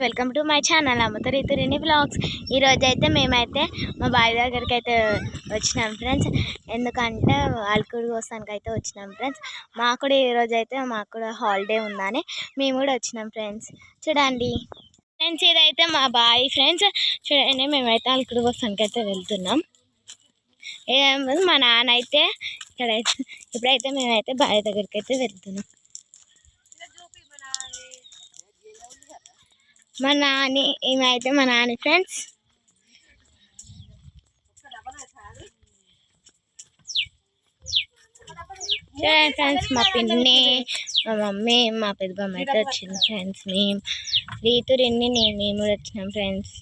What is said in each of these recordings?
Welcome to my channel అమ్మతో రితురిని blogs. ఈరోజు అయితే మేమైతే మా బావి దగ్గరికి అయితే వచ్చినాం ఫ్రెండ్స్. ఎందుకంటే అల్కుడు కోసానికి అయితే వచ్చినాం ఫ్రెండ్స్. మాకు కూడా ఈరోజు అయితే మాకు కూడా హాలిడే ఉందని మేము కూడా వచ్చినాం ఫ్రెండ్స్. చూడండి ఫ్రెండ్స్, ఇదైతే మా బావి ఫ్రెండ్స్. చూడండి మేమైతే అల్కుడు కోసానికి అయితే వెళ్తున్నాం. మా నాన్న అయితే ఇప్పుడైతే మేమైతే బావి దగ్గరికి అయితే వెళ్తున్నాం. మా నాని ఏమైతే మా నాని ఫ్రెండ్స్. ఫ్రెండ్స్ మా పిన్ని, మా మమ్మీ, మా పెద్దమ్మ అయితే వచ్చింది ఫ్రెండ్స్. మేము రీతు రిన్ని మేము కూడా వచ్చినాం ఫ్రెండ్స్.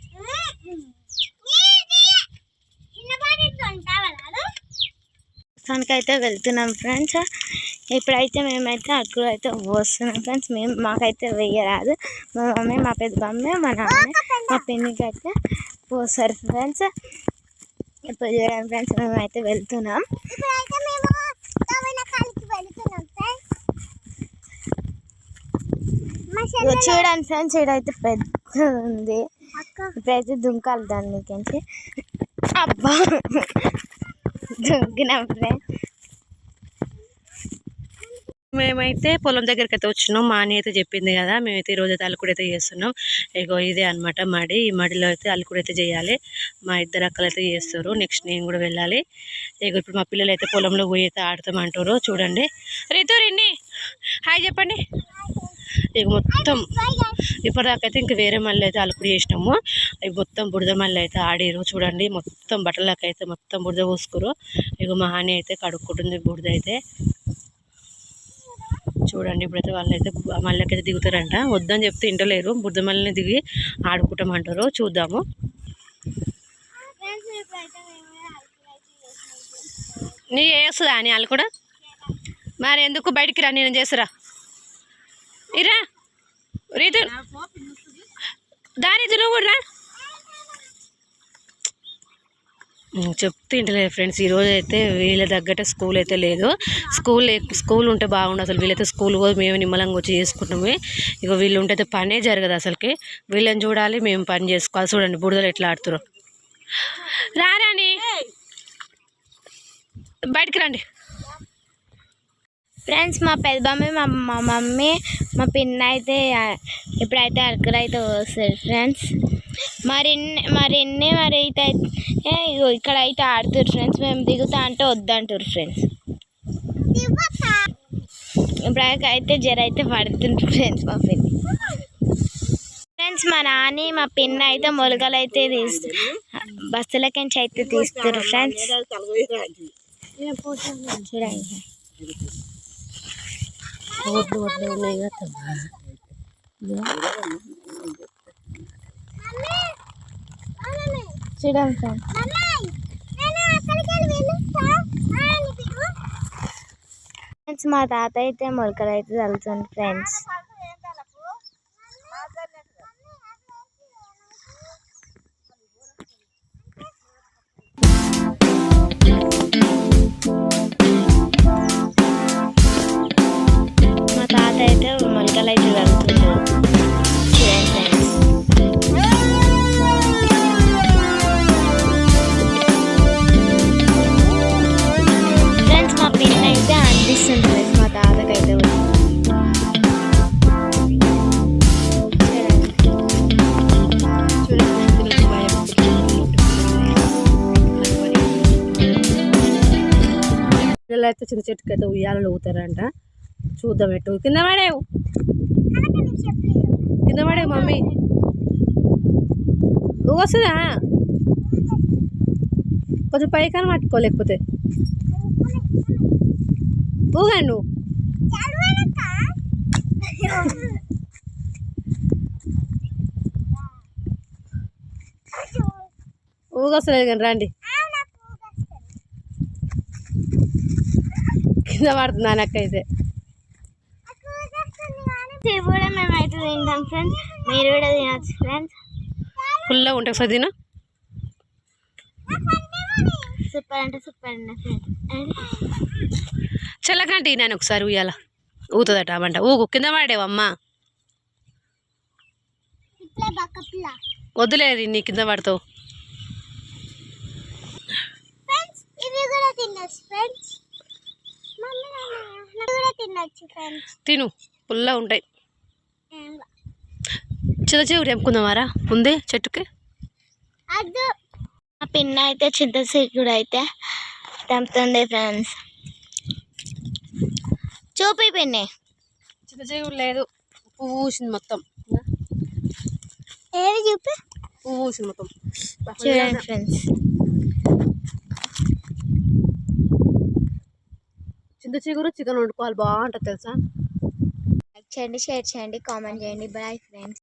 అయితే వెళ్తున్నాం ఫ్రెండ్స్. ఇప్పుడైతే మేమైతే అక్కడ అయితే వస్తున్నాం ఫ్రెండ్స్. మాకైతే వేయరాదు. మా మమ్మీ, మా పెద్దమ్మ, మా నాన్న, మా పిన్నికి అయితే పోస్తారు ఫ్రెండ్స్. ఇప్పుడు చూడండి ఫ్రెండ్స్, మేమైతే వెళ్తున్నాం. చూడండి ఫ్రెండ్స్, ఇడైతే పెద్ద ఉంది. ఇప్పుడైతే దుంకాలి దాని నుంచి. అబ్బా దుంకినాం ఫ్రెండ్స్. మేమైతే పొలం దగ్గరికి అయితే వచ్చినాం. మా అన్న అయితే చెప్పింది కదా, మేమైతే ఈరోజు అయితే అల్లుకుడు అయితే చేస్తున్నాం. ఇగో ఇదే అనమాట మడి. ఈ మడిలో అయితే అల్లుకుడు అయితే చేయాలి. మా ఇద్దరు అక్కలు అయితే చేస్తారు. నెక్స్ట్ నేను కూడా వెళ్ళాలి. ఇగో ఇప్పుడు మా పిల్లలు అయితే పొలంలో పోయి అయితే ఆడతామంటారు. చూడండి. రితు రిన్ని హాయ్ చెప్పండి. ఇక మొత్తం ఇప్పటిదాకా అయితే ఇంక వేరే మళ్ళీ అయితే అల్లుకుడు చేసినాము. ఇక మొత్తం బురద మళ్ళీ అయితే ఆడిరు. చూడండి మొత్తం బట్టలకి అయితే మొత్తం బురద పోసుకురు. ఇక మా హాని అయితే కడుక్కుంటుంది బురద అయితే. చూడండి ఇప్పుడైతే వాళ్ళైతే మళ్ళీకైతే దిగుతారంట. వద్దని చెప్తే ఇంటలేరు. బురద మళ్ళీ దిగి ఆడుకుంటామంటారు. చూద్దాము. నీ వేస్తుందా అని వాళ్ళు కూడా మరి ఎందుకు బయటికి రా, నేను చేస్తురా. ఇరా రీతు దారి నువ్వు కూడా రా. చెప్తే ఇంటలేదు ఫ్రెండ్స్. ఈరోజు అయితే వీళ్ళ తగ్గట్టే స్కూల్ అయితే లేదు. స్కూల్ ఉంటే బాగుండు అసలు. వీళ్ళైతే స్కూల్ పోయి మేము నిమ్మలంగా వచ్చి చేసుకుంటాము. ఇక వీళ్ళు ఉంటే అయితే పనే జరగదు అసలుకి. వీళ్ళని చూడాలి, మేము పని చేసుకోవాలి. చూడండి బురదలు ఎట్లా ఆడుతురు. రారాని బయటికి రండి ఫ్రెండ్స్. మా పెద్దమ్మ, మా మమ్మీ, మా పిన్న అయితే ఇప్పుడైతే అక్కడ అయితే వస్తారు ఫ్రెండ్స్. మరిన్ని అయితే ఇక్కడ అయితే ఆడుతారు ఫ్రెండ్స్. మేము దిగుతా అంటే వద్దంటారు ఫ్రెండ్స్. ఇప్పుడైతే జర అయితే పడుతుంటారు ఫ్రెండ్స్ మా పిన్ని ఫ్రెండ్స్. మా నాని, మా పిన్న అయితే మొలకలు అయితే బస్సులకించి అయితే తీస్తారు ఫ్రెండ్స్. చూడండి ఉన్నాయి కదా. చూడండి ఫ్రెండ్స్. ఫ్రెండ్స్ మా తాత అయితే మొలకలు అయితే చల్లుతుంది ఫ్రెండ్స్. మా తాత అయితే మొలకలు అయితే చల్లుతుంటారు. మా తాతకైతే పిల్లలు అయితే చిన్న చెట్టుకి అయితే ఉయ్యాలలో ఊతారంట. చూద్దాం. ఎట్టు కింద పడేవు, కింద పడేవు మమ్మీ. వస్తుందా కొంచెం పైకని పట్టుకోలేకపోతే ఊగా నువ్వు. ఊగొస్తలేదు కానీ రండి. కింద పడుతుంది నాకైతే. కూడా మేమైతే తింటాం ఫ్రెండ్స్. మీరు కూడా తినచ్చు ఫ్రెండ్స్. ఫుల్గా ఉంటుంది సార్. తిన సూపర్ అంటే సూపర్ అండి ఫ్రెండ్స్. చల్లకంటే నేను ఒకసారి ఉయ్యాల ఊతుందట అవంట. ఊగు కింద పడేవమ్మా. వద్దులేదు నీ కింద పడతావు. తిను పుల్లా ఉంటాయి. చిన్న చిగురు తెంపుకుందామారా ముందే చెట్టుకి. ఆ పిన్న అయితే చింతచిగురు అయితే తెంపుతుంది ఫ్రెండ్స్. చూపి పిన్ని. చిన్న చిగురు లేదు, పువ్వు పూసింది మొత్తం. ఏది చూపి. పువ్వు పూసింది మొత్తం. చూడండి ఫ్రెండ్స్. చింత చిగురు చికెన్ వండుకోవాలి, బాగుంటుంది తెలుసా. లైక్ చేయండి, షేర్ చేయండి, కామెంట్ చేయండి. Bye friends.